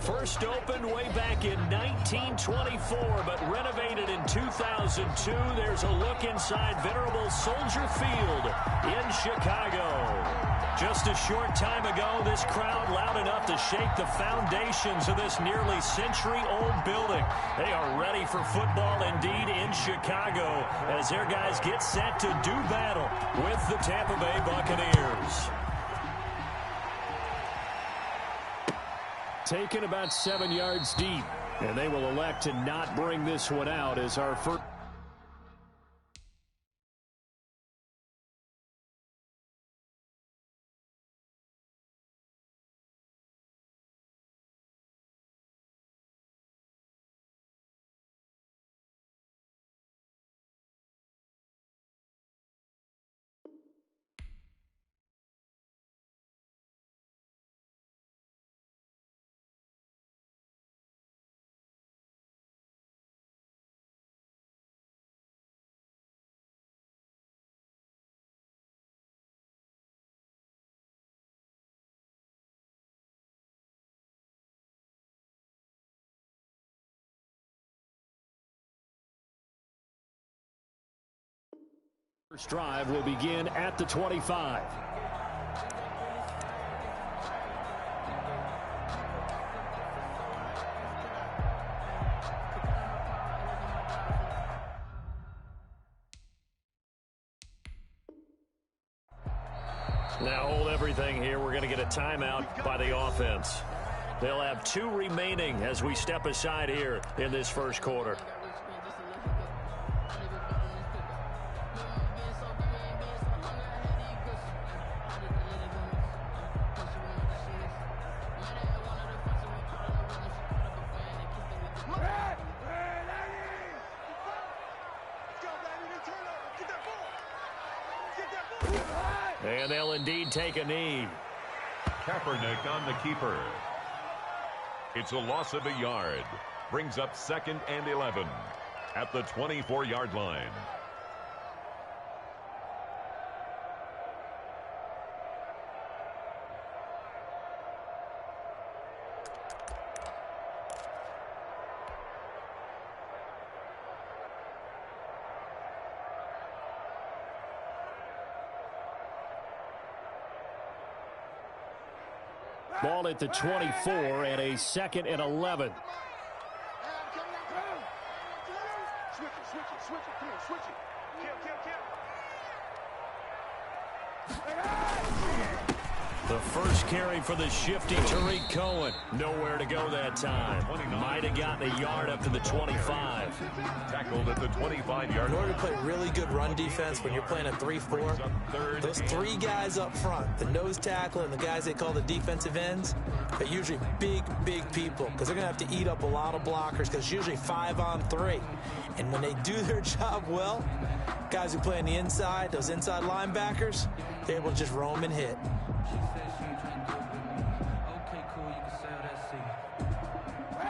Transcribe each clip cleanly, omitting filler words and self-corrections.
First opened way back in 1924, but renovated in 2002. There's a look inside venerable Soldier Field in Chicago. Just a short time ago, this crowd loud enough to shake the foundations of this nearly century-old building. They are ready for football indeed in Chicago as their guys get set to do battle with the Tampa Bay Buccaneers. Taken about 7 yards deep, and they will elect to not bring this one out as our first. First drive will begin at the 25. Now hold everything here. We're going to get a timeout by the offense. They'll have 2 remaining as we step aside here in this first quarter. And they'll indeed take a knee. Kaepernick on the keeper. It's a loss of a yard. Brings up 2nd and 11 at the 24-yard line. Ball at the 24 and a 2nd and 11. The first carry for the shifty Tariq Cohen. Nowhere to go that time. Might have gotten a yard up to the 25. Tackled at the 25-yard line. In order to play really good run defense when you're playing a 3-4, those 3 guys up front, the nose tackle and the guys they call the defensive ends, are usually big people because they're going to have to eat up a lot of blockers because it's usually 5-on-3. And when they do their job well, guys who play on the inside, those inside linebackers, they're able to just roam and hit.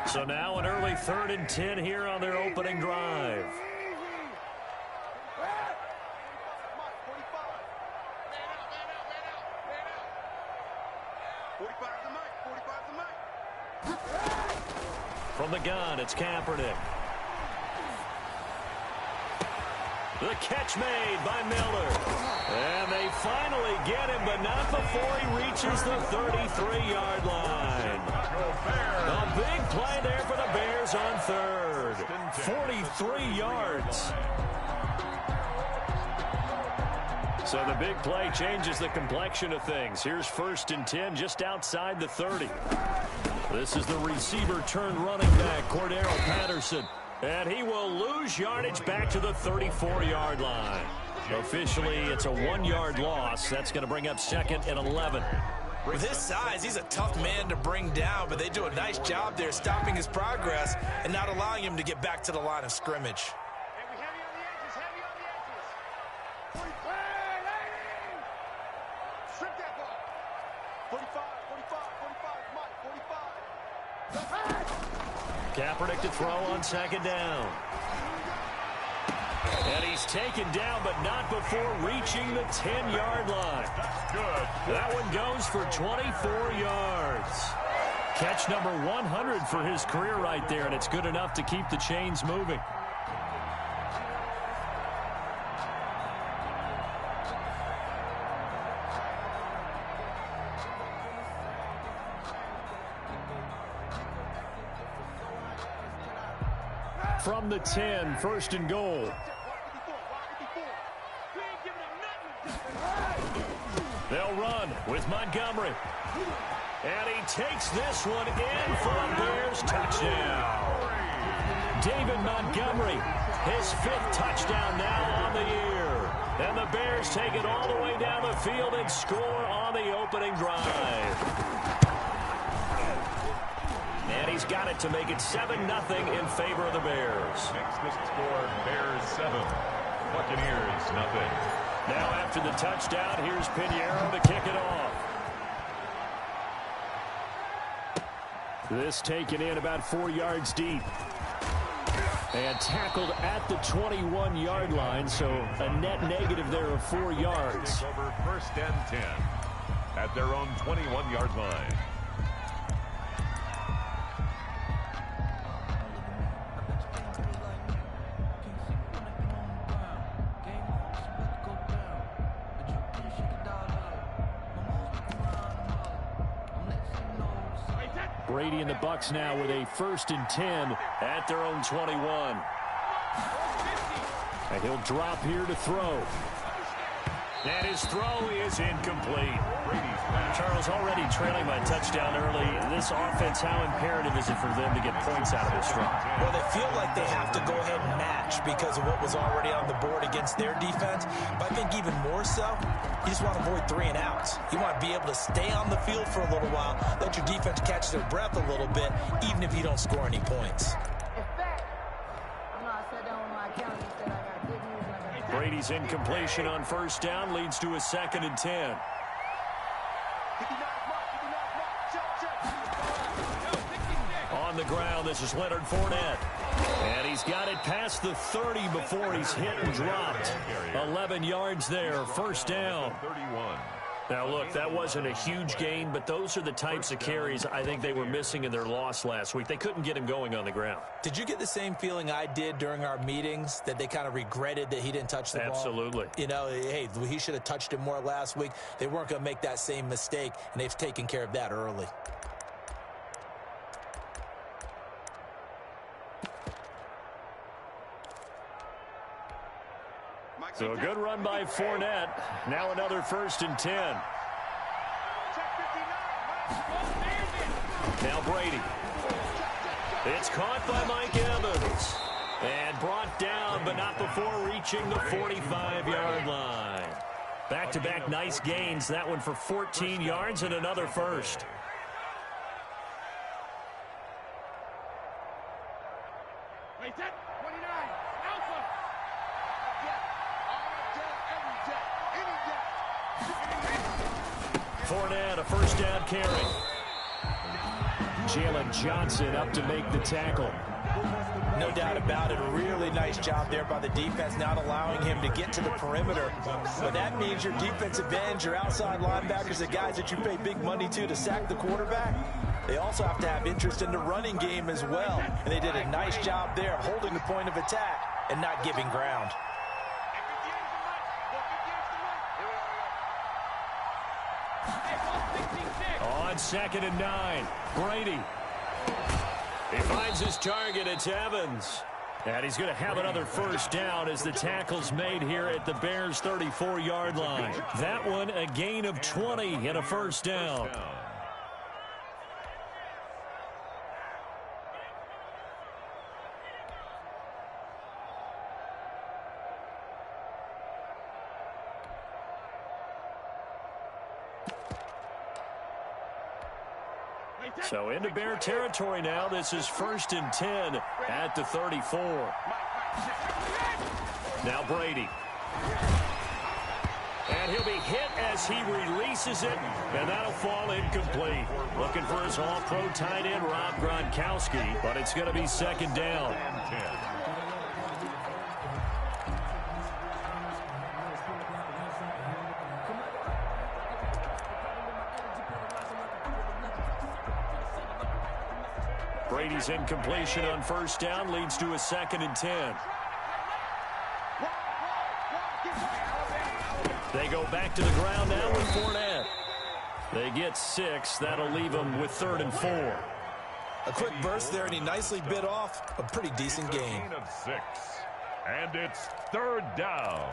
So now an early 3rd and 10 here on their opening drive. From the gun, it's Kaepernick. The catch made by Miller. And they finally get him, but not before he reaches the 33-yard line. A big play there for the Bears on 3rd. 43 yards. So the big play changes the complexion of things. Here's 1st and 10 just outside the 30. This is the receiver turned running back, Cordero Patterson. And he will lose yardage back to the 34-yard line. Officially, it's a 1-yard loss. That's going to bring up 2nd and 11. With his size, he's a tough man to bring down, but they do a nice job there stopping his progress and not allowing him to get back to the line of scrimmage. Kaepernick to throw on 2nd down. And he's taken down, but not before reaching the 10-yard line. That's good. That one goes for 24 yards. Catch number 100 for his career right there, and it's good enough to keep the chains moving. From the 10, first and goal. They'll run with Montgomery. And he takes this one in for a Bears touchdown. David Montgomery, his 5th touchdown now on the year. And the Bears take it all the way down the field and score on the opening drive. And he's got it to make it 7-0 in favor of the Bears. Makes the score Bears 7, Buccaneers nothing. Now after the touchdown, here's Pinheiro to kick it off. This taken in about 4 yards deep. And tackled at the 21-yard line, so a net negative there of 4 yards. Over 1st and 10 at their own 21-yard line. Brady and the Bucs now with a 1st and 10 at their own 21. And he'll drop here to throw. And his throw is incomplete. Charles, already trailing by touchdown early. This offense, how imperative is it for them to get points out of this drive? Well, they feel like they have to go ahead and match because of what was already on the board against their defense. But I think even more so, you just want to avoid 3 and outs. You want to be able to stay on the field for a little while, let your defense catch their breath a little bit, even if you don't score any points. Brady's incompletion on 1st down leads to a 2nd and 10. On the ground, this is Leonard Fournette. And he's got it past the 30 before he's hit and dropped. 11 yards there, 1st down. 31. Now, look, that wasn't a huge gain, but those are the types of carries I think they were missing in their loss last week. They couldn't get him going on the ground. Did you get the same feeling I did during our meetings, that they kind of regretted that he didn't touch the ball? Absolutely. You know, hey, he should have touched it more last week. They weren't going to make that same mistake, and they've taken care of that early. So a good run by Fournette. Now another 1st and 10. Now Brady. It's caught by Mike Evans. And brought down, but not before reaching the 45-yard line. Back-to-back nice gains. That one for 14 yards and another 1st. Fournette, a 1st down carry. Jalen Johnson up to make the tackle. No doubt about it. A really nice job there by the defense, not allowing him to get to the perimeter. But that means your defensive ends, your outside linebackers, the guys that you pay big money to sack the quarterback, they also have to have interest in the running game as well. And they did a nice job there of holding the point of attack and not giving ground. On 2nd and 9, Brady. He finds his target. It's Evans. And he's going to have another 1st down as the tackle's made here at the Bears' 34-yard line. That one a gain of 20 and a 1st down. So into Bear territory now. This is 1st and 10 at the 34. Now Brady. And he'll be hit as he releases it, and that'll fall incomplete. Looking for his all-pro tight end, Rob Gronkowski, but it's going to be 2nd down. Brady's incompletion on first down leads to a 2nd and 10. They go back to the ground now with Fournette. They get 6. That'll leave them with 3rd and 4. A quick burst there, and he nicely bit off a pretty decent gain. Of 6. And it's 3rd down.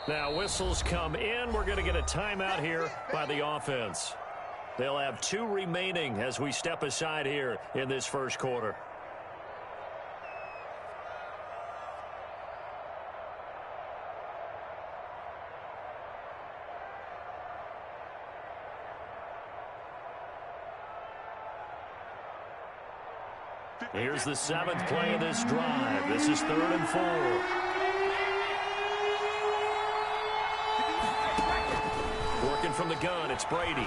Now whistles come in. We're going to get a timeout here by the offense. They'll have 2 remaining as we step aside here in this first quarter. Here's the 7th play of this drive. This is 3rd and 4. Working from the gun, it's Brady.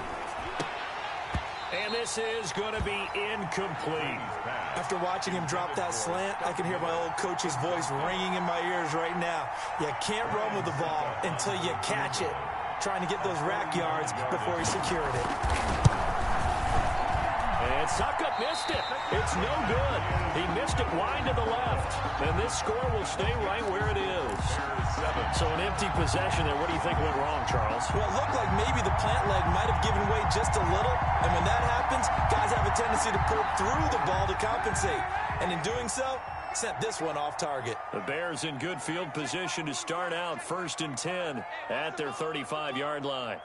And this is going to be incomplete. After watching him drop that slant, I can hear my old coach's voice ringing in my ears right now. You can't run with the ball until you catch it. Trying to get those rack yards before he secured it. And Suckup missed it. It's no good. He missed it wide to the left. And this score will stay right where it is. So an empty possession there. What do you think went wrong, Charles? Well, it looked like maybe the plant leg might have given way just a little. And when that happens, guys have a tendency to pull through the ball to compensate. And in doing so, sent this one off target. The Bears in good field position to start out 1st and 10 at their 35-yard line.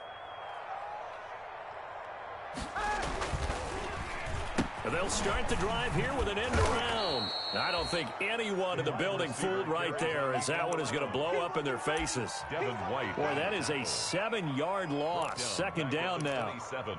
They'll start the drive here with an end around. I don't think anyone in the building fooled right there, as that one is going to blow up in their faces. Boy, that is a 7-yard loss. 2nd down now. 27.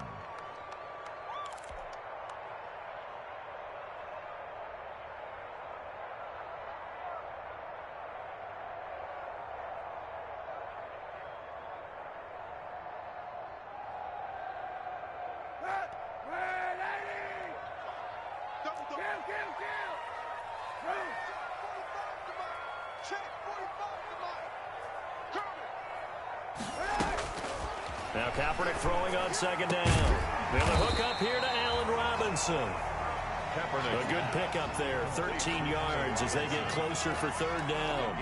Now Kaepernick throwing on 2nd down. And the hook up here to Allen Robinson. A good pickup there, 13 yards as they get closer for 3rd down.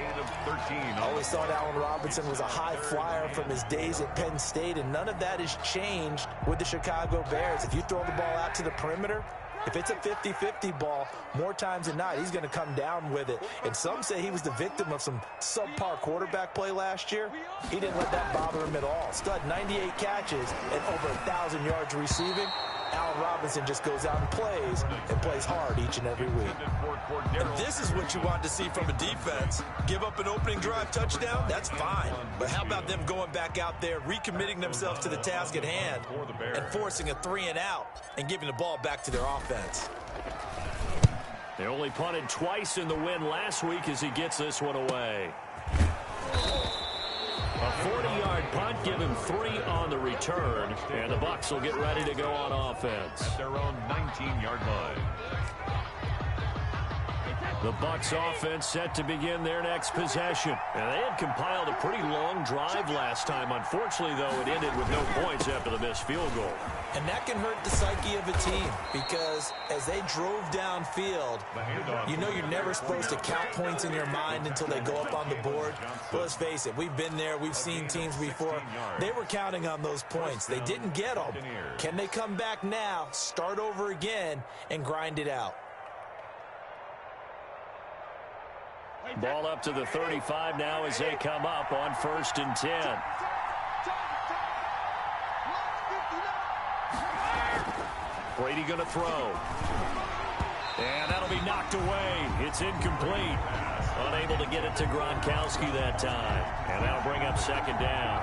I always thought Allen Robinson was a high flyer from his days at Penn State, and none of that has changed with the Chicago Bears. If you throw the ball out to the perimeter, if it's a 50-50 ball, more times than not, he's going to come down with it. And some say he was the victim of some subpar quarterback play last year. He didn't let that bother him at all. Stud, 98 catches and over 1,000 yards receiving. Allen Robinson just goes out and plays hard each and every week. And this is what you want to see from a defense. Give up an opening drive touchdown, that's fine. But how about them going back out there, recommitting themselves to the task at hand, and forcing a 3-and-out and giving the ball back to their offense. They only punted twice in the win last week as he gets this one away. A 40-yard punt, give him 3 on the return, and the Bucs will get ready to go on offense. At their own 19-yard line. The Bucs offense set to begin their next possession. And they had compiled a pretty long drive last time. Unfortunately, though, it ended with no points after the missed field goal. And that can hurt the psyche of a team because as they drove downfield, you know you're never supposed to count points in your mind until they go up on the board. But let's face it, we've been there. We've seen teams before. They were counting on those points. They didn't get them. Can they come back now, start over again, and grind it out? Ball up to the 35 now as they come up on 1st and 10. Brady going to throw. And that'll be knocked away. It's incomplete. Unable to get it to Gronkowski that time. And that'll bring up 2nd down.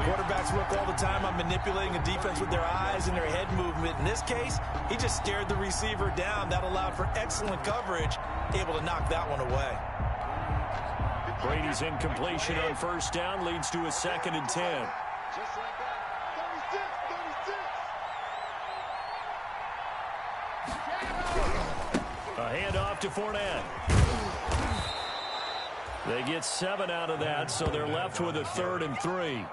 Quarterbacks work all the time on manipulating a defense with their eyes and their head movement. In this case, he just stared the receiver down. That allowed for excellent coverage, able to knock that one away. Brady's incompletion on 1st down leads to a 2nd and 10. Just like that. 36. A handoff to Fournette. They get 7 out of that, so they're left with a 3rd and 3.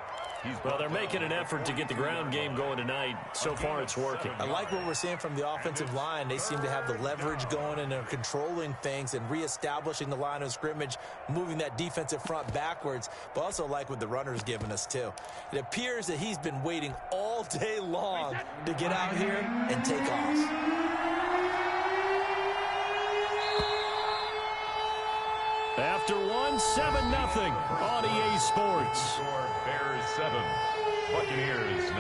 Well, they're making an effort to get the ground game going tonight. So far, it's working. I like what we're seeing from the offensive line. They seem to have the leverage going, and they're controlling things and reestablishing the line of scrimmage, moving that defensive front backwards, but also like what the runner's giving us, too. It appears that he's been waiting all day long to get out here and take off. After 7-0 on EA Sports. Bears 7, Buccaneers 0.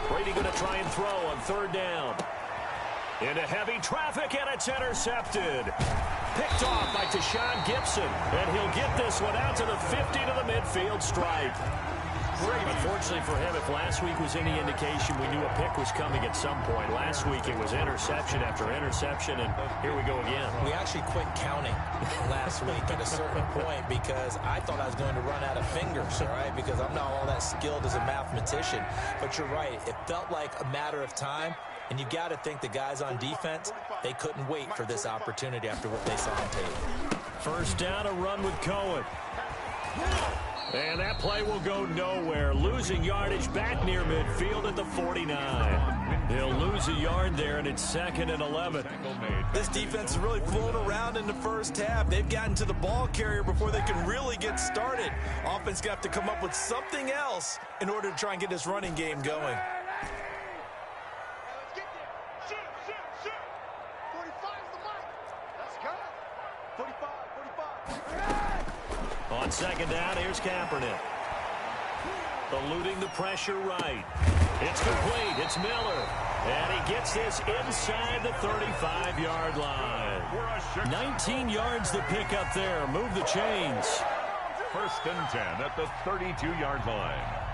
Brady going to try and throw on 3rd down. Into heavy traffic, and it's intercepted. Picked off by Tashawn Gibson, and he'll get this one out to the 50 to the midfield stripe. Unfortunately for him, if last week was any indication, we knew a pick was coming at some point. Last week it was interception after interception, and here we go again. We actually quit counting last week at a certain point because I thought I was going to run out of fingers, all right, because I'm not all that skilled as a mathematician. But you're right. It felt like a matter of time. And you got to think the guys on defense, they couldn't wait for this opportunity after what they saw on tape. 1st down, a run with Cohen. And that play will go nowhere. Losing yardage back near midfield at the 49. He'll lose a yard there, and it's 2nd and 11. This defense is really flown around in the first half. They've gotten to the ball carrier before they can really get started. Offense got to come up with something else in order to try and get this running game going. On 2nd down, here's Kaepernick. Eluding the pressure right. It's complete. It's Miller. And he gets this inside the 35-yard line. 19 yards to pick up there. Move the chains. 1st and 10 at the 32-yard line.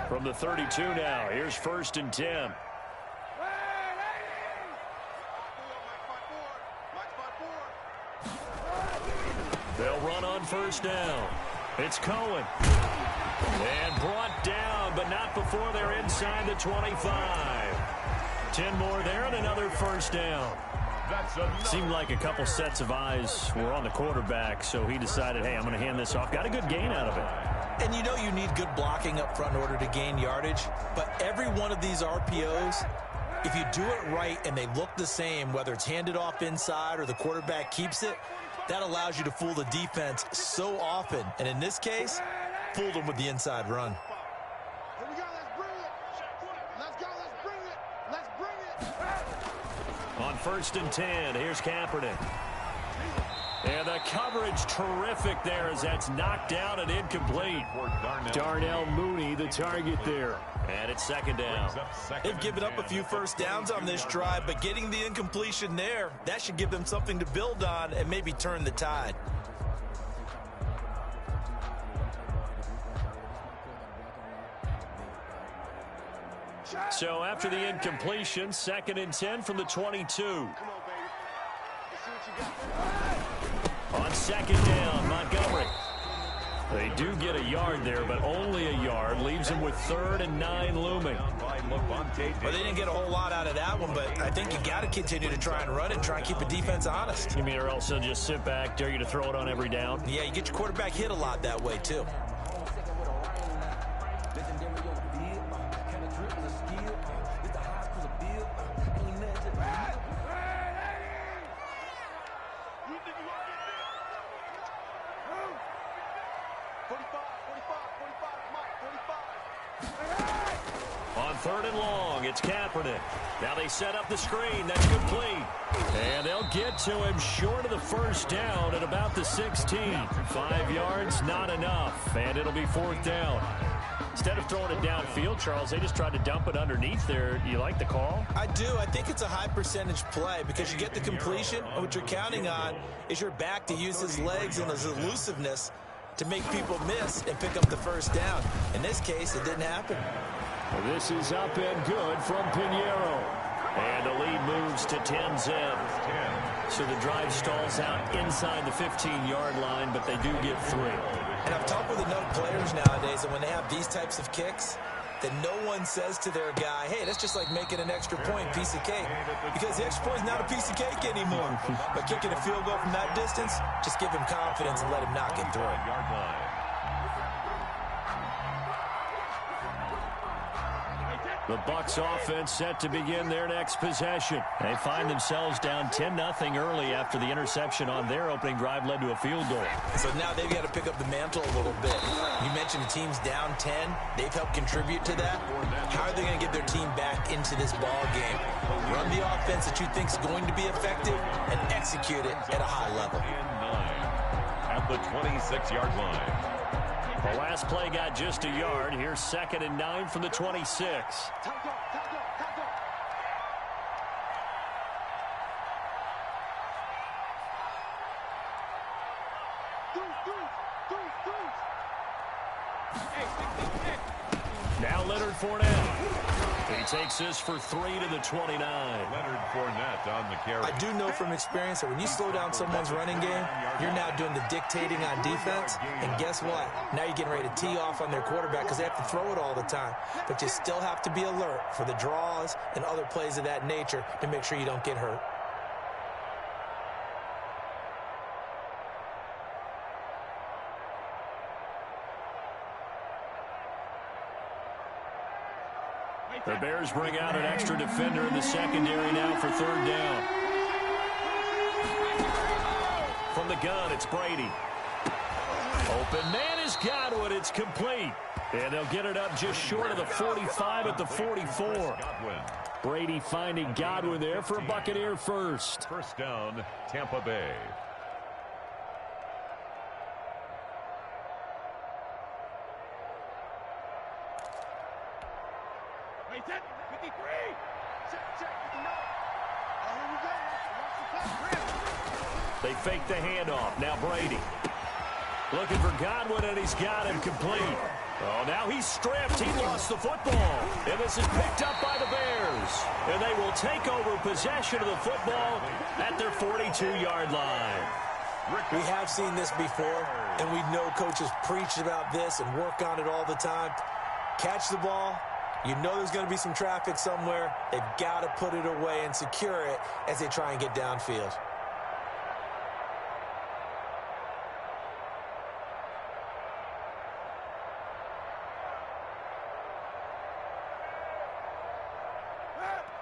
From the 32 now, here's 1st and 10. They'll run on 1st down. It's Cohen. And brought down, but not before they're inside the 25. 10 more there and another 1st down. Seemed like a couple sets of eyes were on the quarterback, so he decided, hey, I'm going to hand this off. Got a good gain out of it. And you know you need good blocking up front in order to gain yardage, but every one of these RPOs, if you do it right and they look the same, whether it's handed off inside or the quarterback keeps it, that allows you to fool the defense so often. And in this case, fooled them with the inside run. Here we go, let's bring it. Let's go, let's bring it. Let's bring it. On 1st and 10, here's Kaepernick. And the coverage terrific there as that's knocked down and incomplete. Darnell Mooney, the target there. And it's 2nd down. They've given up a few 1st downs on this drive, but getting the incompletion there, that should give them something to build on and maybe turn the tide. So after the incompletion, 2nd and 10 from the 22. On 2nd down, Montgomery. They do get a yard there, but only a yard. Leaves them with 3rd and 9 looming. Well, they didn't get a whole lot out of that one, but I think you got to continue to try and run it, try and keep the defense honest. You mean, or else they'll just sit back, dare you to throw it on every down? Yeah, you get your quarterback hit a lot that way, too. On 3rd and long, it's Kaepernick. Now they set up the screen. That's complete. And they'll get to him short of the 1st down at about the 16. 5 yards, not enough. And it'll be 4th down. Instead of throwing it downfield, Charles, they just tried to dump it underneath there. You like the call? I do. I think it's a high percentage play because you get the completion. And what you're counting on is your back to use his legs and his elusiveness to make people miss and pick up the first down. In this case, it didn't happen. Well, this is up and good from Pinheiro. And the lead moves to 10-zip. So the drive stalls out inside the 15-yard line, but they do get 3. And I've talked with enough players nowadays that when they have these types of kicks, that no one says to their guy, hey, that's just like making an extra point, piece of cake. Because the extra point is not a piece of cake anymore. But kicking a field goal from that distance, just give him confidence and let him knock it through. The Bucs offense set to begin their next possession. They find themselves down 10-0 early after the interception on their opening drive led to a field goal. So now they've got to pick up the mantle a little bit. You mentioned the team's down 10. They've helped contribute to that. How are they going to get their team back into this ball game? Run the offense that you think is going to be effective and execute it at a high level. At the 26-yard line. The last play got just a yard. Here's 2nd and 9 from the 26. Now Leonard Fournette. He takes this for 3 to the 29. Leonard Fournette on the carry. I do know from experience that when you slow down someone's running game, you're now doing the dictating on defense. And guess what? Now you're getting ready to tee off on their quarterback because they have to throw it all the time. But you still have to be alert for the draws and other plays of that nature to make sure you don't get hurt. The Bears bring out an extra defender in the secondary now for 3rd down. From the gun, it's Brady. Open man is Godwin. It's complete. And they'll get it up just short of the 45 at the 44. Brady finding Godwin there for a Buccaneer first. First down, Tampa Bay. They fake the handoff. Now Brady. Looking for Godwin, and he's got him complete. Oh, now he's stripped. He lost the football. And this is picked up by the Bears. And they will take over possession of the football at their 42-yard line. We have seen this before, and we know coaches preach about this and work on it all the time. Catch the ball. You know there's going to be some traffic somewhere. They've got to put it away and secure it as they try and get downfield.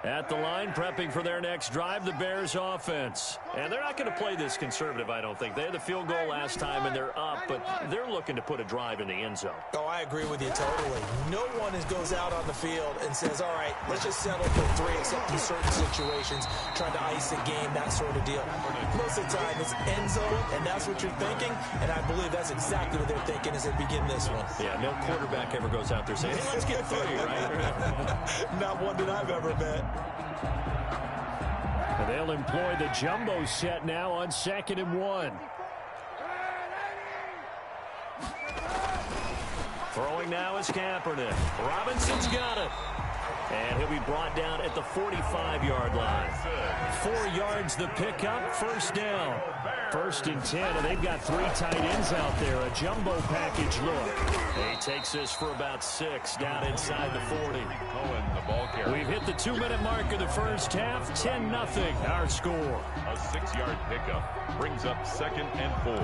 At the line, prepping for their next drive, the Bears offense. And they're not going to play this conservative, I don't think. They had the field goal last time, and they're up, but they're looking to put a drive in the end zone. Oh, I agree with you totally. No one goes out on the field and says, all right, let's just settle for 3, except in certain situations, trying to ice a game, that sort of deal. Most of the time, it's end zone, and that's what you're thinking, and I believe that's exactly what they're thinking as they begin this one. Yeah, no quarterback ever goes out there saying, hey, let's get 3, right? Not one that I've ever met. And they'll employ the jumbo set now on 2nd and 1. Throwing now is Kaepernick. Robinson's got it. And he'll be brought down at the 45-yard line. 4 yards the pickup, first down. 1st and 10, and they've got 3 tight ends out there. A jumbo package look. He takes this for about 6 down inside the 40. We've hit the 2-minute mark of the first half. 10-0 our score. A 6-yard pickup brings up 2nd and 4.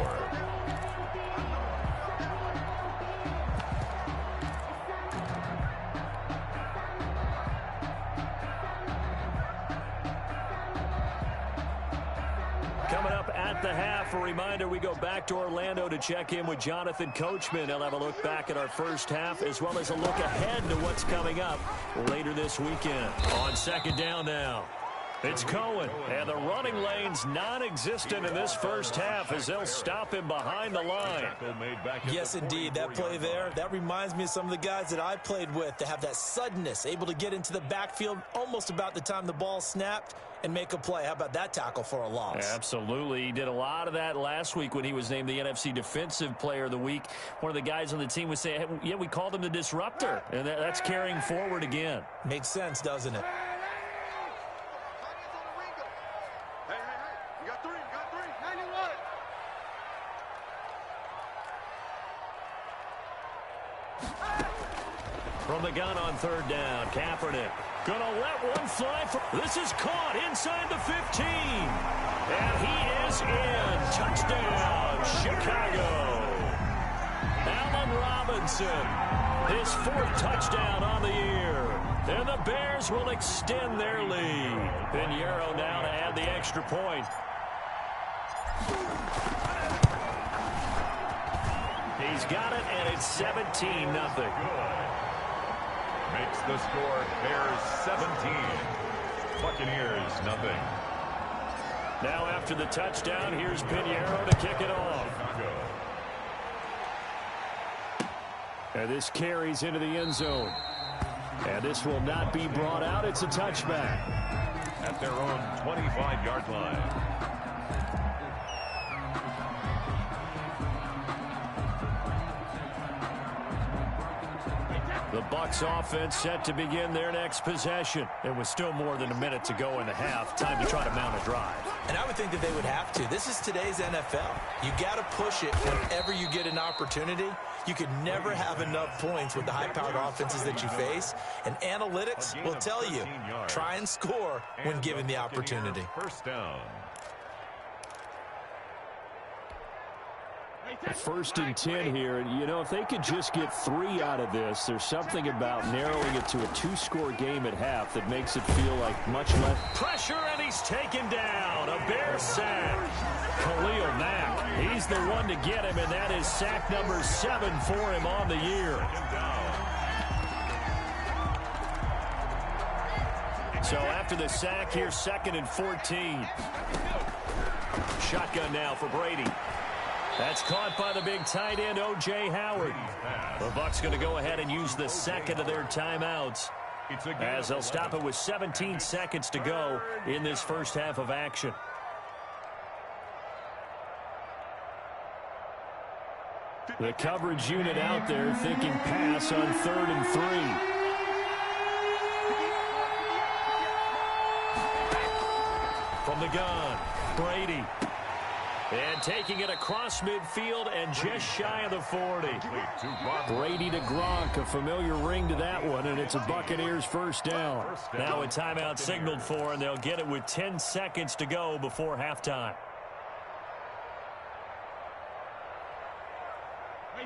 Coming up at the half, a reminder, we go back to Orlando to check in with Jonathan Coachman. He'll have a look back at our first half as well as a look ahead to what's coming up later this weekend. On 2nd down now. It's Cohen, and the running lane's non-existent in this first half as they'll stop him behind the line. Yes, indeed. That play there, that reminds me of some of the guys that I played with to have that suddenness, able to get into the backfield almost about the time the ball snapped and make a play. How about that tackle for a loss? Absolutely. He did a lot of that last week when he was named the NFC Defensive Player of the Week. One of the guys on the team was saying, hey, yeah, we called him the disruptor, and that's carrying forward again. Makes sense, doesn't it? From the gun on third down, Kaepernick gonna let one fly. This is caught inside the 15. And he is in. Touchdown, Chicago. Allen Robinson, his 4th touchdown on the year. And the Bears will extend their lead. Pinheiro now to add the extra point. He's got it, and it's 17-0. Makes the score Bears 17. Buccaneers nothing. Now after the touchdown, here's Pinheiro to kick it off. And this carries into the end zone. And this will not be brought out. It's a touchback. At their own 25-yard line. The Bucs offense set to begin their next possession. There was still more than a minute to go in the half. Time to try to mount a drive. And I would think that they would have to. This is today's NFL. You got to push it whenever you get an opportunity. You could never have enough points with the high-powered offenses that you face. And analytics will tell you, try and score when given the opportunity. First down. 1st and 10 here. And, you know, if they could just get 3 out of this, there's something about narrowing it to a 2-score game at half that makes it feel like much less. Pressure, and he's taken down. A Bear sack. Khalil Mack, he's the one to get him, and that is sack number 7 for him on the year. So after the sack, here's 2nd and 14. Shotgun now for Brady. That's caught by the big tight end, O.J. Howard. The Bucs going to go ahead and use the second of their timeouts as they'll stop it with 17 seconds to go in this first half of action. The coverage unit out there thinking pass on 3rd and 3. From the gun, Brady. And taking it across midfield and just shy of the 40. Brady to Gronk, a familiar ring to that one, and it's a Buccaneers first down. Now a timeout signaled for, and they'll get it with 10 seconds to go before halftime.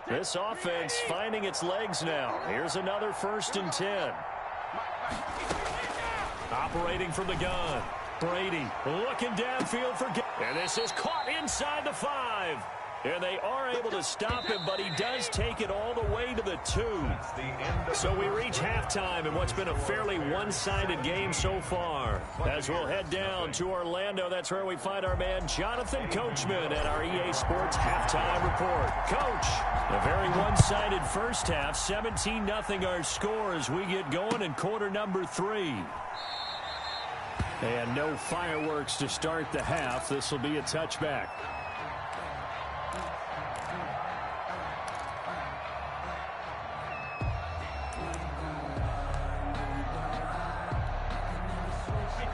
This offense finding its legs now. Here's another 1st and 10. Operating from the gun. Brady looking downfield for... And this is caught inside the 5. And they are able to stop him, but he does take it all the way to the 2. So we reach halftime in what's been a fairly one-sided game so far. As we'll head down to Orlando, that's where we find our man Jonathan Coachman at our EA Sports Halftime Report. Coach, a very one-sided first half, 17-0 our score as we get going in quarter number 3. And no fireworks to start the half. This will be a touchback.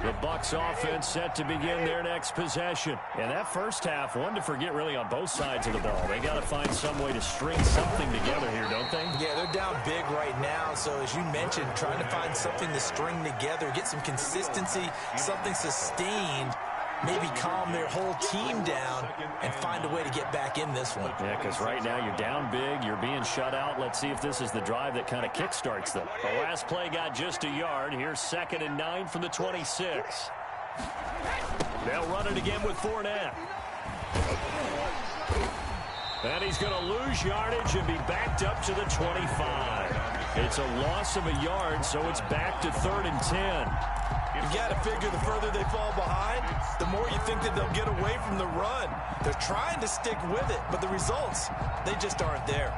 The Bucs offense set to begin their next possession. And that first half, one to forget really on both sides of the ball. They got to find some way to string something together here, don't they? Yeah, they're down big right now. So as you mentioned, trying to find something to string together, get some consistency, something sustained, maybe calm their whole team down and find a way to get back in this one. Yeah, because right now you're down big, you're being shut out. Let's see if this is the drive that kind of kickstarts them. The last play got just a yard. Here's 2nd and 9 from the 26. They'll run it again with Fournette. And he's going to lose yardage and be backed up to the 25. It's a loss of a yard, so it's back to 3rd and 10. You got to figure the further they fall behind, the more you think that they'll get away from the run. They're trying to stick with it, but the results, they just aren't there.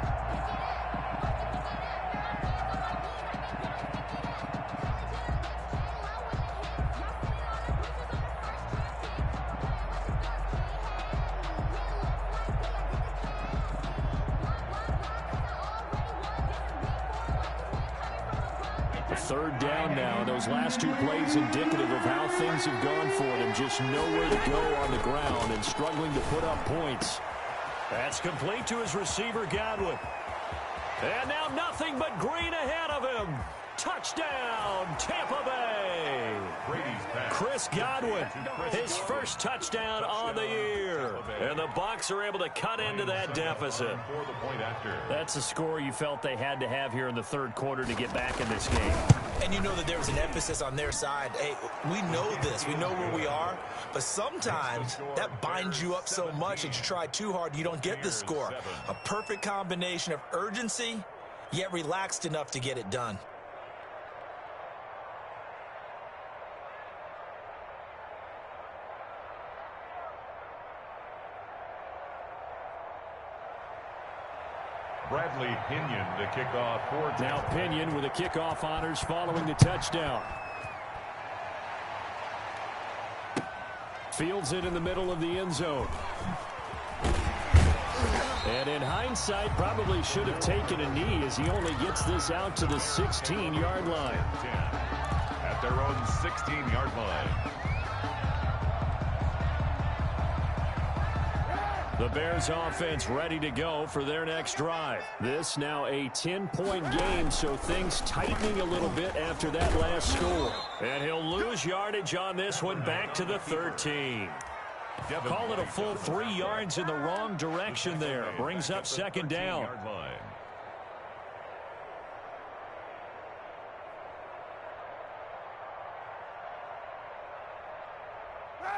Third down now. Those last two plays indicative of how things have gone for them. Just nowhere to go on the ground and struggling to put up points. That's complete to his receiver, Godwin. And now nothing but green ahead of him. Touchdown, Tampa Bay. Chris Godwin, his first touchdown on the year. And the Bucs are able to cut into that deficit. That's a score you felt they had to have here in the third quarter to get back in this game. And you know that there was an emphasis on their side. Hey, we know this. We know where we are. But sometimes that binds you up so much that you try too hard, you don't get the score. A perfect combination of urgency, yet relaxed enough to get it done. Bradley Pinion to kick off for Tampa. Now Pinion with the kickoff honors following the touchdown. Fields it in the middle of the end zone. And in hindsight, probably should have taken a knee as he only gets this out to the 16-yard line. At their own 16-yard line. The Bears offense ready to go for their next drive. This now a 10-point game, so things tightening a little bit after that last score. And he'll lose yardage on this one back to the 13. Call it a full 3 yards in the wrong direction there. Brings up second down.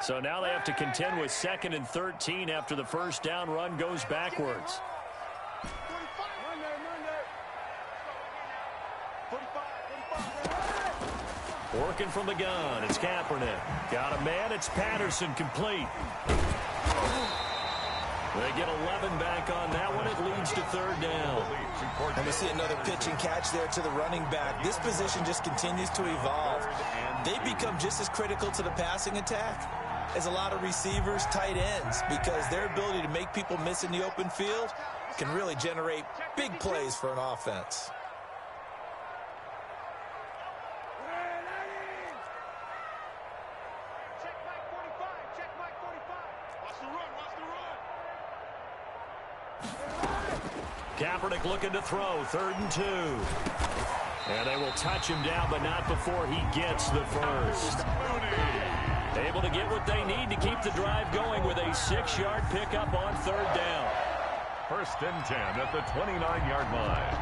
So now they have to contend with 2nd and 13 after the first down run goes backwards. Working from the gun, it's Kaepernick. Got a man, it's Patterson, complete. They get 11 back on that one. It leads to third down. And we see another pitch and catch there to the running back. This position just continues to evolve. They become just as critical to the passing attack as a lot of receivers, tight ends, because their ability to make people miss in the open field can really generate big plays for an offense. Kaepernick looking to throw, 3rd and 2. And they will touch him down, but not before he gets the first. Able to get what they need to keep the drive going with a 6-yard pickup on 3rd down. 1st and 10 at the 29-yard line.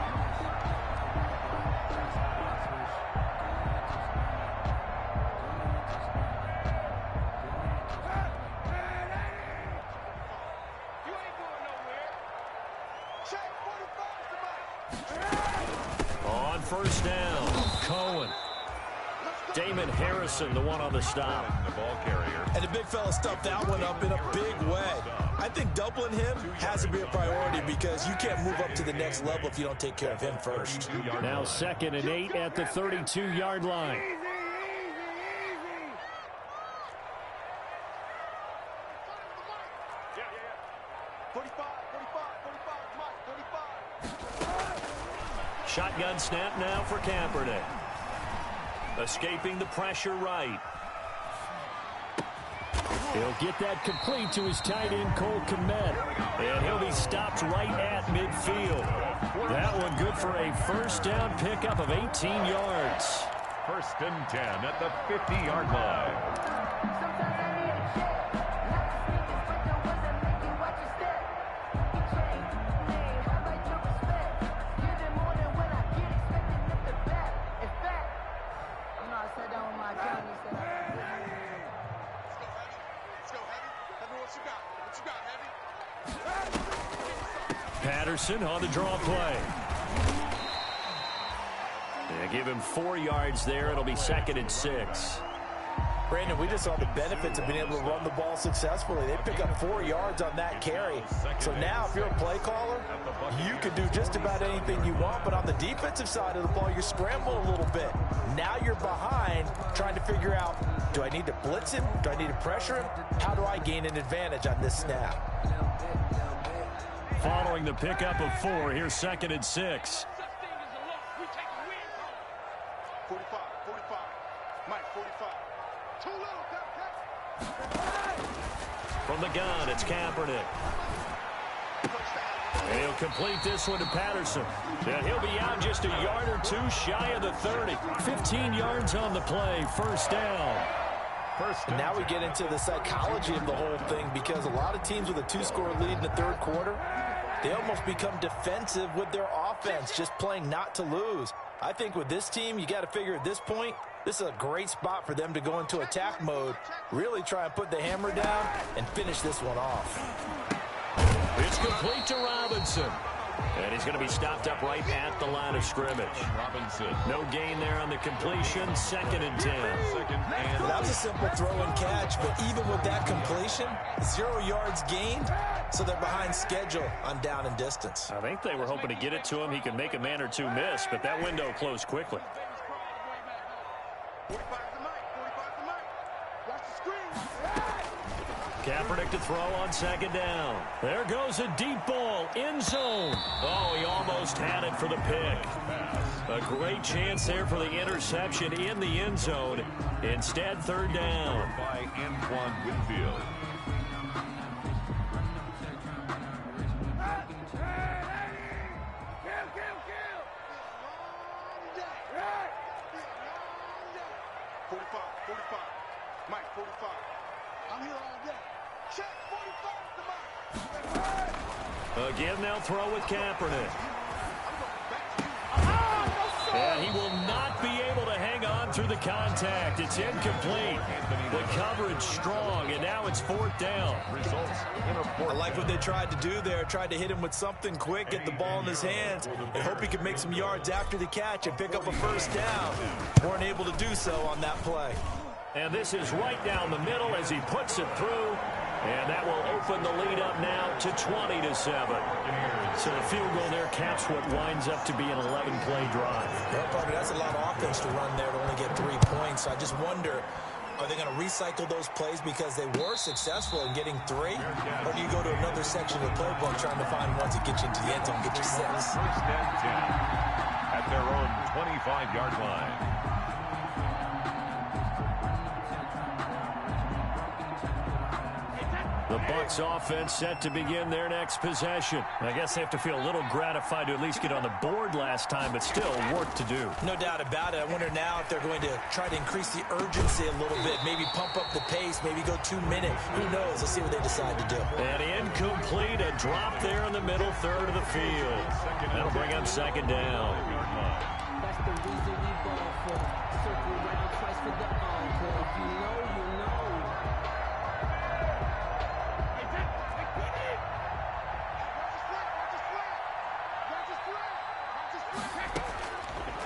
On 1st down, Cohen. Damon Harrison, the one on the stop. The ball carrier. And the big fella stuffed that one up in a big way. I think doubling him has to be a priority because you can't move up to the next level if you don't take care of him first. Now 2nd and 8 at the 32-yard line. Shotgun snap now for Kaepernick. Escaping the pressure right. He'll get that complete to his tight end, Cole Kmet. And he'll be stopped right at midfield. That one good for a 1st down pickup of 18 yards. 1st and 10 at the 50-yard line. Patterson on the draw play. They give him 4 yards there. It'll be 2nd and 6. Brandon, we just saw the benefits of being able to run the ball successfully. They pick up 4 yards on that carry. So now if you're a play caller, you can do just about anything you want. But on the defensive side of the ball, you're scrambling a little bit. Now you're behind trying to figure out, do I need to blitz him? Do I need to pressure him? How do I gain an advantage on this snap? Following the pickup of 4, here's 2nd and 6. 45, 45. Mike, 45. Too little, From the gun, it's Kaepernick. And he'll complete this one to Patterson. And he'll be out just a yard or 2 shy of the 30. 15 yards on the play, first down. And now we get into the psychology of the whole thing, because a lot of teams with a 2-score lead in the 3rd quarter, they almost become defensive with their offense, just playing not to lose. I think with this team, you got to figure at this point, this is a great spot for them to go into attack mode, really try and put the hammer down and finish this one off. It's complete to Robinson. And he's going to be stopped up right at the line of scrimmage. Robinson. No gain there on the completion. 2nd and 10. Well, that was a simple throw and catch, but even with that completion, 0 yards gained, so they're behind schedule on down and distance. I think they were hoping to get it to him. He could make a man or 2 miss, but that window closed quickly. 45 to Mike. 45 to Mike. Watch the screen. Kaepernick to throw on 2nd down. There goes a deep ball, end zone. Oh, he almost had it for the pick. A great chance there for the interception in the end zone. Instead, 3rd down. By Antoine Winfield. Mike, 45. I'm here all day. Check 45 to Mike. Again, they'll throw with Kaepernick. And he will not be able to hang on through the contact. It's incomplete. The coverage strong, and now it's 4th down. I like what they tried to do there. Tried to hit him with something quick, get the ball in his hands, and hope he could make some yards after the catch and pick up a 1st down. Weren't able to do so on that play. And this is right down the middle as he puts it through. And that will open the lead up now to 20-7. So the field goal there caps what winds up to be an 11-play drive. Well, Parker, that's a lot of offense to run there to only get 3 points. So I just wonder, are they going to recycle those plays because they were successful in getting 3? Or do you go to another section of the playbook trying to find ones that get you into the end zone and get you 6? First and 10 at their own 25-yard line. The Bucs offense set to begin their next possession. I guess they have to feel a little gratified to at least get on the board last time, but still work to do. No doubt about it. I wonder now if they're going to try to increase the urgency a little bit, maybe pump up the pace, maybe go 2 minutes. Who knows? Let's see what they decide to do. And incomplete, a drop there in the middle third of the field. That'll bring up 2nd down. That's the reason we ball for. Circle around twice for the encore. If you know, you know.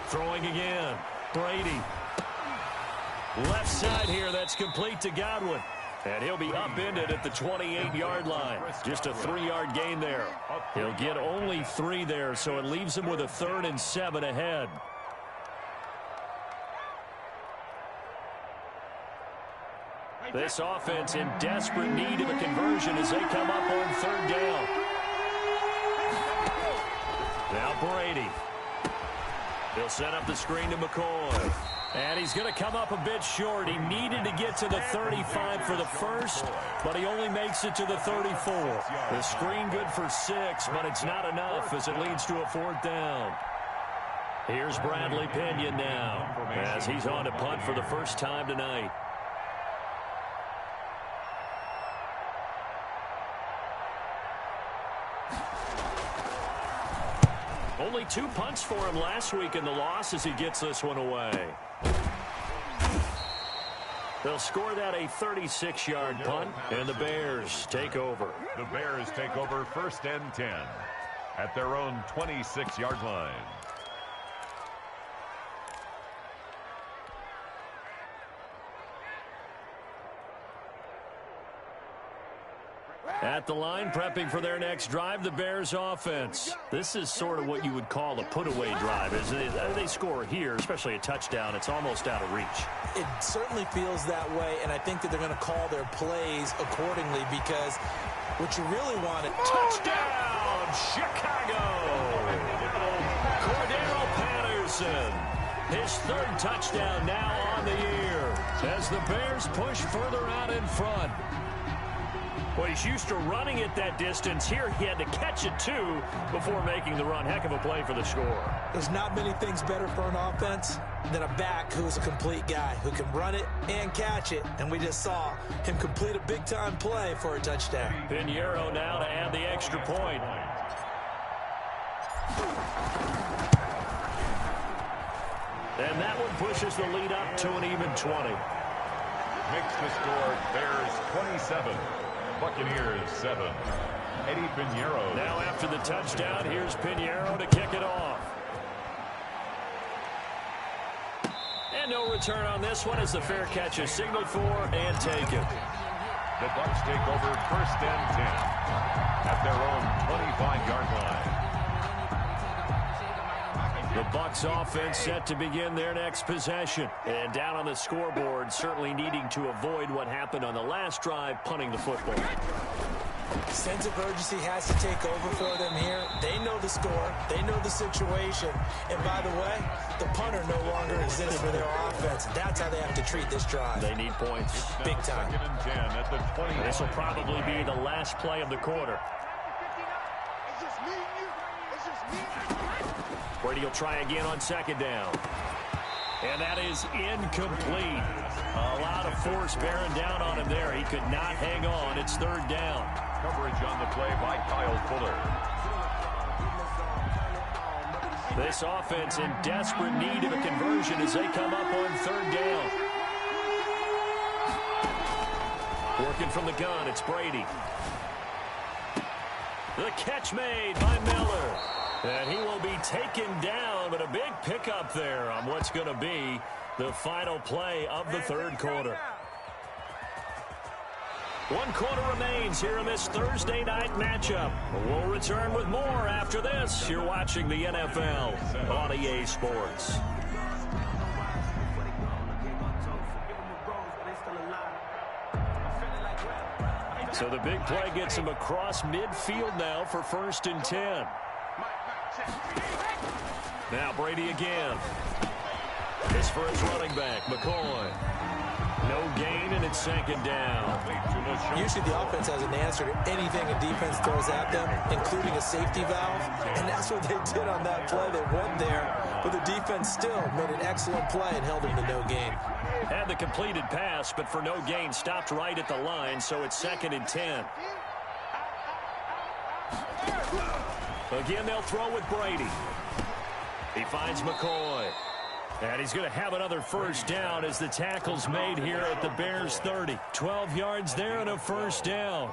Throwing again. Brady. Left side here, that's complete to Godwin. And he'll be upended at the 28-yard line. Just a 3-yard gain there. He'll get only 3 there, so it leaves him with a 3rd and 7 ahead. This offense in desperate need of a conversion as they come up on 3rd down. Now Brady. He'll set up the screen to McCoy. And he's going to come up a bit short. He needed to get to the 35 for the first, but he only makes it to the 34. The screen good for 6, but it's not enough as it leads to a 4th down. Here's Bradley Pinion now as he's on to punt for the first time tonight. Only 2 punts for him last week in the loss as he gets this one away. They'll score that a 36-yard punt, and the Bears take over. The Bears take over 1st and 10 at their own 26-yard line. At the line, prepping for their next drive, the Bears offense. This is sort of what you would call a put-away drive. As they score here, especially a touchdown, it's almost out of reach. It certainly feels that way, and I think that they're going to call their plays accordingly because what you really want is touchdown, Chicago! Cordero Patterson, his third touchdown now on the year as the Bears push further out in front. Well, he's used to running it that distance. Here he had to catch it, too, before making the run. Heck of a play for the score. There's not many things better for an offense than a back who's a complete guy who can run it and catch it. And we just saw him complete a big-time play for a touchdown. Pinheiro now to add the extra point. And that one pushes the lead up to an even 20. Makes the score Bears 27. Buccaneers 7. Eddie Pinheiro. Now after the touchdown, here's Pinheiro to kick it off. And no return on this one as the fair catch is signaled for and taken. The Bucs take over 1st and 10 at their own 25-yard line. The Bucs offense set to begin their next possession. And down on the scoreboard, certainly needing to avoid what happened on the last drive, punting the football. Sense of urgency has to take over for them here. They know the score. They know the situation. And by the way, the punter no longer exists for their offense. That's how they have to treat this drive. They need points. Big time. 2nd and 10 at the 20. This will probably be the last play of the quarter. It's just me and you. It's just me and you. Brady will try again on 2nd down. And that is incomplete. A lot of force bearing down on him there. He could not hang on. It's 3rd down. Coverage on the play by Kyle Fuller. This offense in desperate need of a conversion as they come up on 3rd down. Working from the gun, it's Brady. The catch made by Miller. And he will be taken down, but a big pickup there on what's going to be the final play of the 3rd quarter. 1 quarter remains here in this Thursday night matchup. We'll return with more after this. You're watching the NFL on EA Sports. So the big play gets him across midfield now for 1st and 10. Now Brady again. This for his running back, McCoy. No gain, and it's 2nd down. Usually the offense has an answer to anything a defense throws at them, including a safety valve. And that's what they did on that play. They went there, but the defense still made an excellent play and held him to no gain. Had the completed pass, but for no gain, stopped right at the line, so it's 2nd and 10. Again, they'll throw with Brady. He finds McCoy. And he's going to have another 1st down as the tackle's made here at the Bears 30. 12 yards there and a 1st down.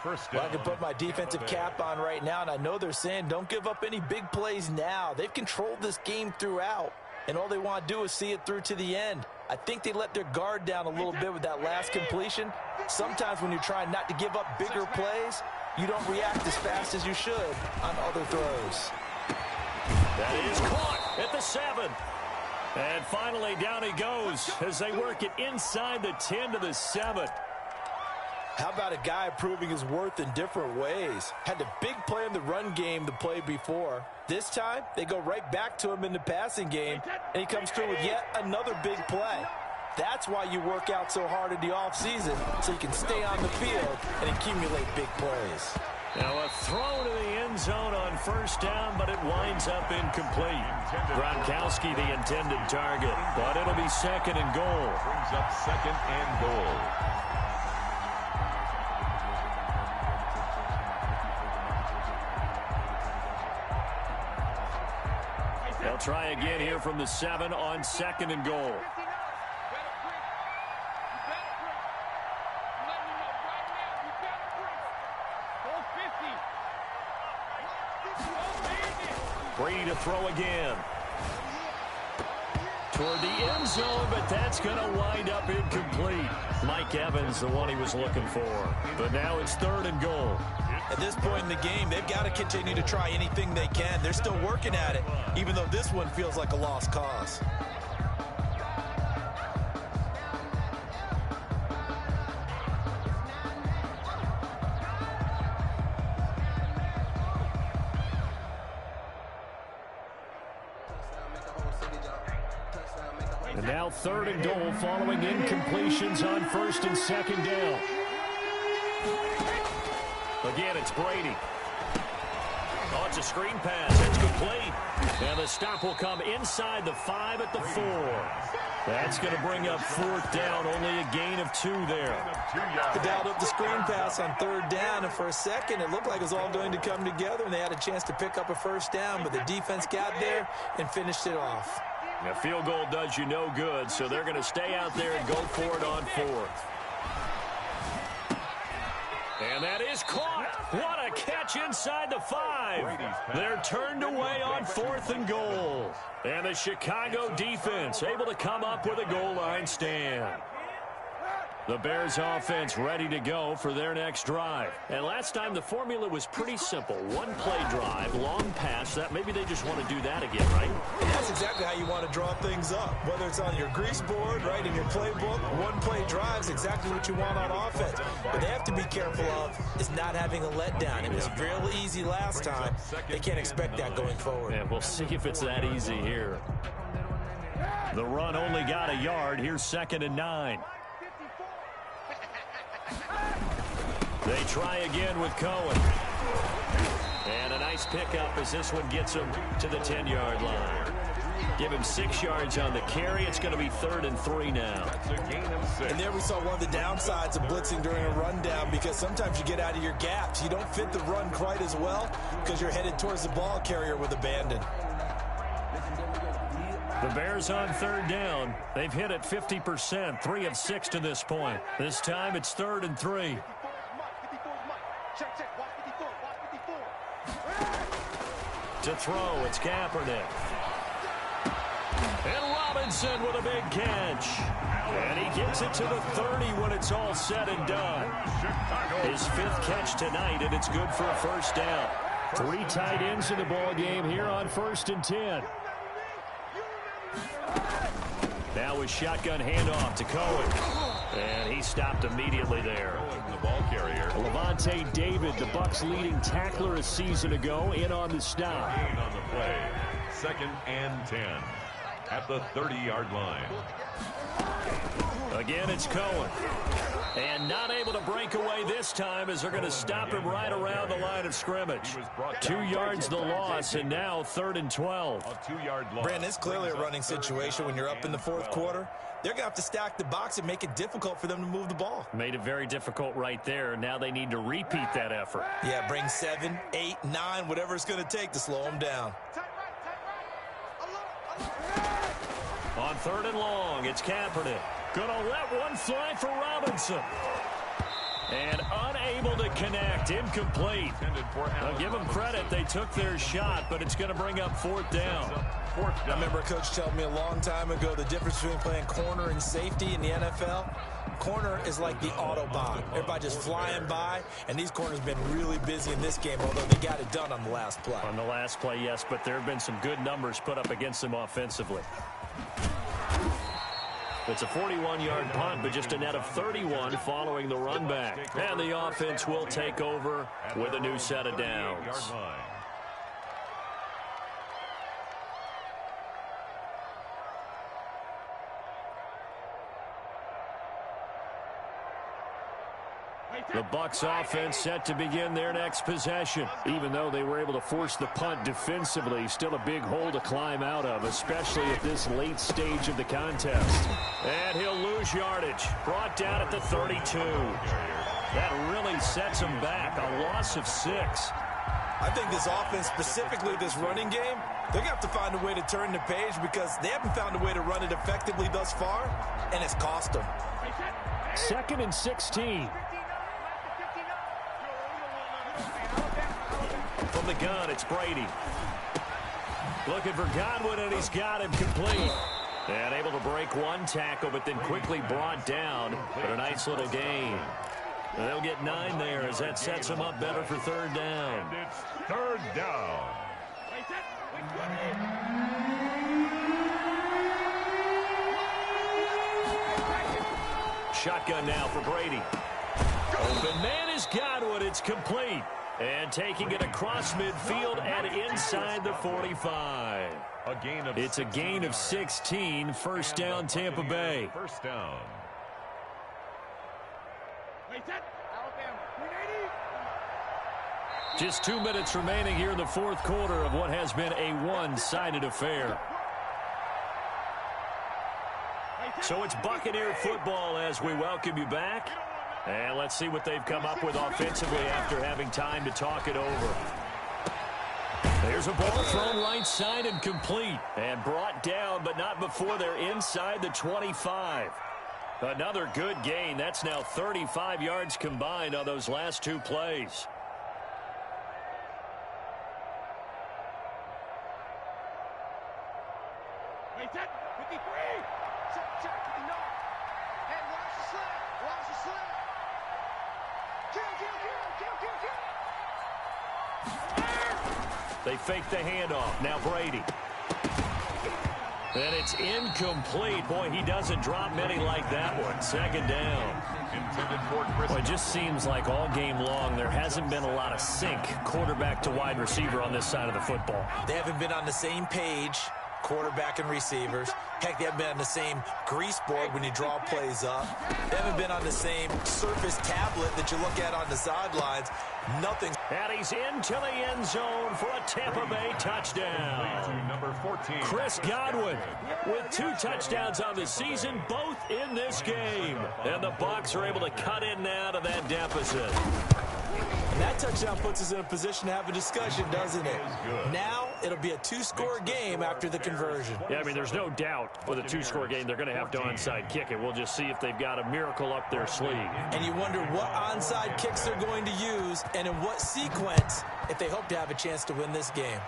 Well, I can put my defensive cap on right now, and I know they're saying don't give up any big plays now. They've controlled this game throughout, and all they want to do is see it through to the end. I think they let their guard down a little bit with that last completion. Sometimes when you're trying not to give up bigger plays, you don't react as fast as you should on other throws. That is caught at the 7. And finally, down he goes as they work it inside the 10 to the 7. How about a guy proving his worth in different ways? Had a big play in the run game the play before. This time, they go right back to him in the passing game, and he comes through with yet another big play. That's why you work out so hard in the offseason, so you can stay on the field and accumulate big plays. Now a throw to the end zone on 1st down, but it winds up incomplete. Gronkowski the intended target, but it'll be 2nd and goal. Brings up 2nd and goal. They'll try again here from the 7 on 2nd and goal. Brady to throw again. toward the end zone, but that's going to wind up incomplete. Mike Evans, the one he was looking for. But now it's 3rd and goal. At this point in the game, they've got to continue to try anything they can. They're still working at it, even though this one feels like a lost cause. And now 3rd and goal following incompletions on 1st and 2nd down. Again, it's Brady. Oh, it's a screen pass. It's complete. And the stop will come inside the 5 at the 4. That's going to bring up 4th down. Only a gain of 2 there. They dialed up the screen pass on 3rd down, and for a second it looked like it was all going to come together, and they had a chance to pick up a 1st down, but the defense got there and finished it off. A field goal does you no good, so they're going to stay out there and go for it on 4th. And that is caught. What a catch inside the 5. They're turned away on 4th and goal. And the Chicago defense able to come up with a goal line stand. The Bears offense ready to go for their next drive. And last time the formula was pretty simple. 1-play drive, long pass. That maybe they just want to do that again, right? And that's exactly how you want to draw things up. Whether it's on your grease board, right, in your playbook, 1-play drive is exactly what you want on offense. But they have to be careful of is not having a letdown. It was real easy last time. They can't expect that going forward. And we'll see if it's that easy here. The run only got a yard. Here's 2nd and 9. They try again with Cohen. And a nice pickup as this one gets him to the 10-yard line. Give him 6 yards on the carry. It's going to be 3rd and 3 now. And there we saw one of the downsides of blitzing during a rundown, because sometimes you get out of your gaps. You don't fit the run quite as well because you're headed towards the ball carrier with abandon. The Bears on 3rd down. They've hit it 50%, 3 of 6 to this point. This time it's 3rd and 3. To throw, it's Kaepernick. And Robinson with a big catch. And he gets it to the 30 when it's all said and done. His 5th catch tonight, and it's good for a 1st down. 3 tight ends in the ball game here on 1st and 10. Now a shotgun handoff to Cohen. And he stopped immediately there. The ball carrier. Levante David, the Bucs leading tackler a season ago, in on the stop. Gain on the play. 2nd and 10 at the 30-yard line. Again, it's Cohen. And not able to break away this time as they're going to stop him right around the line of scrimmage. 2 yards the loss, and now 3rd and 12. A 2-yard loss. Brandon, it's clearly a running situation when you're up in the 4th quarter. They're going to have to stack the box and make it difficult for them to move the ball. Made it very difficult right there. Now they need to repeat that effort. Yeah, bring 7, 8, 9, whatever it's going to take to slow them down. On 3rd and long, it's Kaepernick. Gonna let one fly for Robinson. And unable to connect. Incomplete. I'll give them credit. They took their shot, but it's going to bring up 4th down. I remember a coach telling me a long time ago the difference between playing corner and safety in the NFL. Corner is like the Autobahn. Everybody just flying by, and these corners have been really busy in this game, although they got it done on the last play. On the last play, yes, but there have been some good numbers put up against them offensively. It's a 41-yard punt, but just a net of 31 following the run back. And the offense will take over with a new set of downs. The Bucs offense set to begin their next possession. Even though they were able to force the punt defensively, still a big hole to climb out of, especially at this late stage of the contest. And he'll lose yardage. Brought down at the 32. That really sets him back. A loss of 6. I think this offense, specifically this running game, they're going to have to find a way to turn the page because they haven't found a way to run it effectively thus far, and it's cost them. 2nd and 16. From the gun, it's Brady. Looking for Godwin, and he's got him complete. And able to break one tackle, but then quickly brought down. But a nice little gain. They'll get 9 there as that sets them up better for third down. And it's third down. Shotgun now for Brady. Open man is Godwin. It's complete. And taking it across midfield and inside the 45. It's a gain of 16. First down, Tampa Bay. First down. Just 2 minutes remaining here in the fourth quarter of what has been a one-sided affair. So it's Buccaneer football as we welcome you back. And let's see what they've come up with offensively after having time to talk it over. There's a ball thrown right side and complete. And brought down, but not before they're inside the 25. Another good gain. That's now 35 yards combined on those last 2 plays. They fake the handoff. Now Brady. And it's incomplete. Boy, he doesn't drop many like that one. Second down. Well, it just seems like all game long there hasn't been a lot of sync quarterback to wide receiver on this side of the football. They haven't been on the same page, quarterback and receivers. Heck, they haven't been on the same grease board when you draw plays up. They haven't been on the same surface tablet that you look at on the sidelines. Nothing. And he's into the end zone for a Tampa Bay touchdown. Number 14. Chris Godwin with 2 touchdowns on the season, both in this game. And the Bucs are able to cut in now to that deficit. And that touchdown puts us in a position to have a discussion, doesn't it? Now it'll be a 2-score game after the conversion. Yeah, I mean, there's no doubt with a 2-score game they're going to have to onside kick it. We'll just see if they've got a miracle up their sleeve. And you wonder what onside kicks they're going to use and in what sequence if they hope to have a chance to win this game.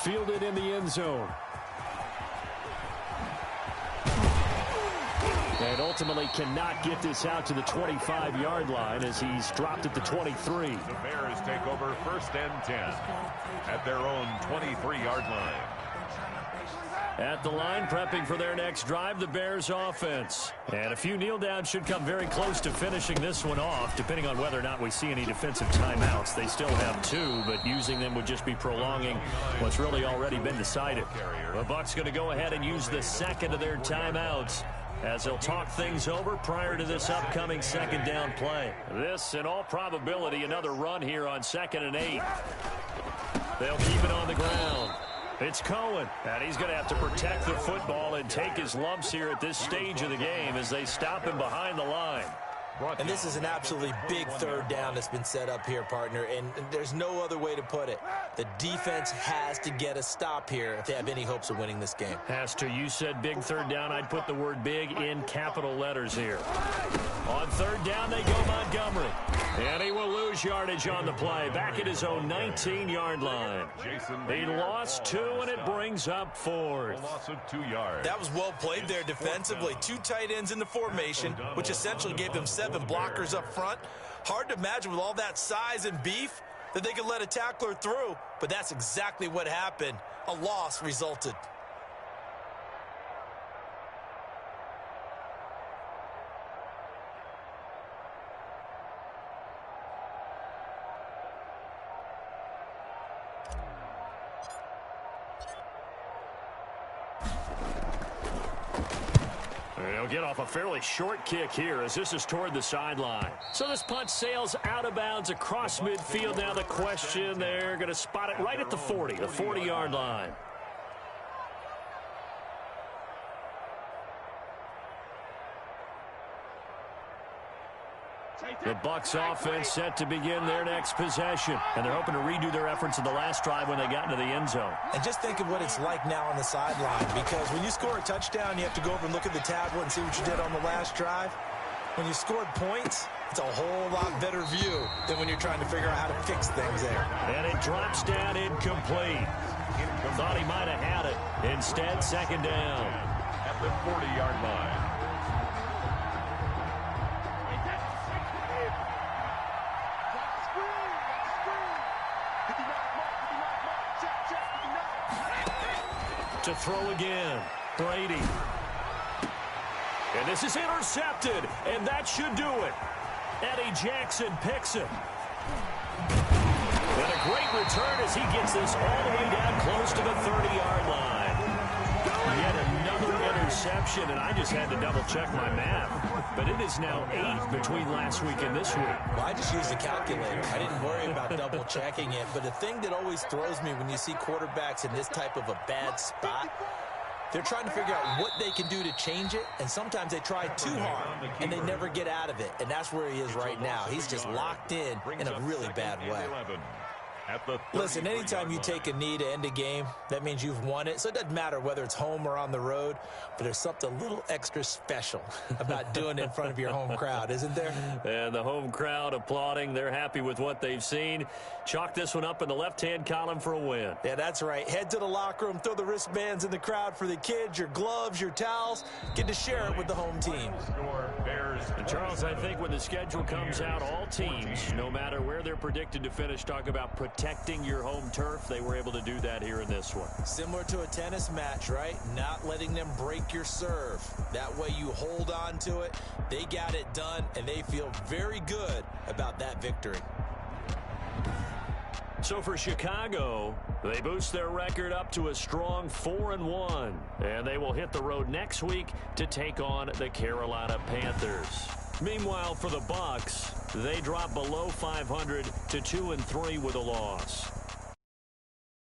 Fielded in the end zone. And ultimately cannot get this out to the 25-yard line as he's dropped at the 23. The Bears take over first and 10 at their own 23-yard line. At the line, prepping for their next drive, the Bears offense. And a few kneel downs should come very close to finishing this one off, depending on whether or not we see any defensive timeouts. They still have 2, but using them would just be prolonging what's really already been decided. The Bucs going to go ahead and use the second of their timeouts as they'll talk things over prior to this upcoming second down play. This, in all probability, another run here on 2nd and 8. They'll keep it on the ground. It's Cohen, and he's going to have to protect the football and take his lumps here at this stage of the game as they stop him behind the line. And this is an absolutely big third down that's been set up here, partner, and there's no other way to put it. The defense has to get a stop here if they have any hopes of winning this game. Has to. You said big third down. I'd put the word big in capital letters here. On third down, they go Montgomery. And he will lose yardage on the play. Back at his own 19-yard line. He lost 2, and it brings up 4th. A loss of 2 yards. That was well played there defensively. 2 tight ends in the formation, which essentially gave them 7 blockers up front. Hard to imagine with all that size and beef that they could let a tackler through, but that's exactly what happened. A loss resulted. They'll get off a fairly short kick here as this is toward the sideline. So this punt sails out of bounds across midfield. Now the question, they're going to spot it right at the 40, the 40-yard line. The Bucs offense set to begin their next possession. And they're hoping to redo their efforts in the last drive when they got into the end zone. And just think of what it's like now on the sideline, because when you score a touchdown, you have to go over and look at the tablet and see what you did on the last drive. When you scored points, it's a whole lot better view than when you're trying to figure out how to fix things there. And it drops down incomplete. Thought he might have had it. Instead, second down. At the 40-yard line. To throw again, Brady. And this is intercepted, and that should do it. Eddie Jackson picks it. And a great return as he gets this all the way down close to the 30-yard line. Yet another interception, and I just had to double-check my math. But it is now 8 between last week and this week. Well, I just used a calculator. I didn't worry about double-checking it. But the thing that always throws me when you see quarterbacks in this type of a bad spot, they're trying to figure out what they can do to change it, and sometimes they try too hard, and they never get out of it. And that's where he is right now. He's just locked in a really bad way. Listen, anytime you take a knee to end a game, that means you've won it. So it doesn't matter whether it's home or on the road, but there's something a little extra special about doing it in front of your home crowd, isn't there? And the home crowd applauding. They're happy with what they've seen. Chalk this one up in the left-hand column for a win. Yeah, that's right. Head to the locker room, throw the wristbands in the crowd for the kids, your gloves, your towels. Get to share it with the home team. And Charles, I think when the schedule comes out, all teams, no matter where they're predicted to finish, talk about protecting your home turf. They were able to do that here in this one. Similar to a tennis match, right? Not letting them break your serve. That way you hold on to it. They got it done, and they feel very good about that victory. So for Chicago, they boost their record up to a strong 4-1. And they will hit the road next week to take on the Carolina Panthers. Meanwhile, for the Bucs, they drop below 500 to 2-3 with a loss.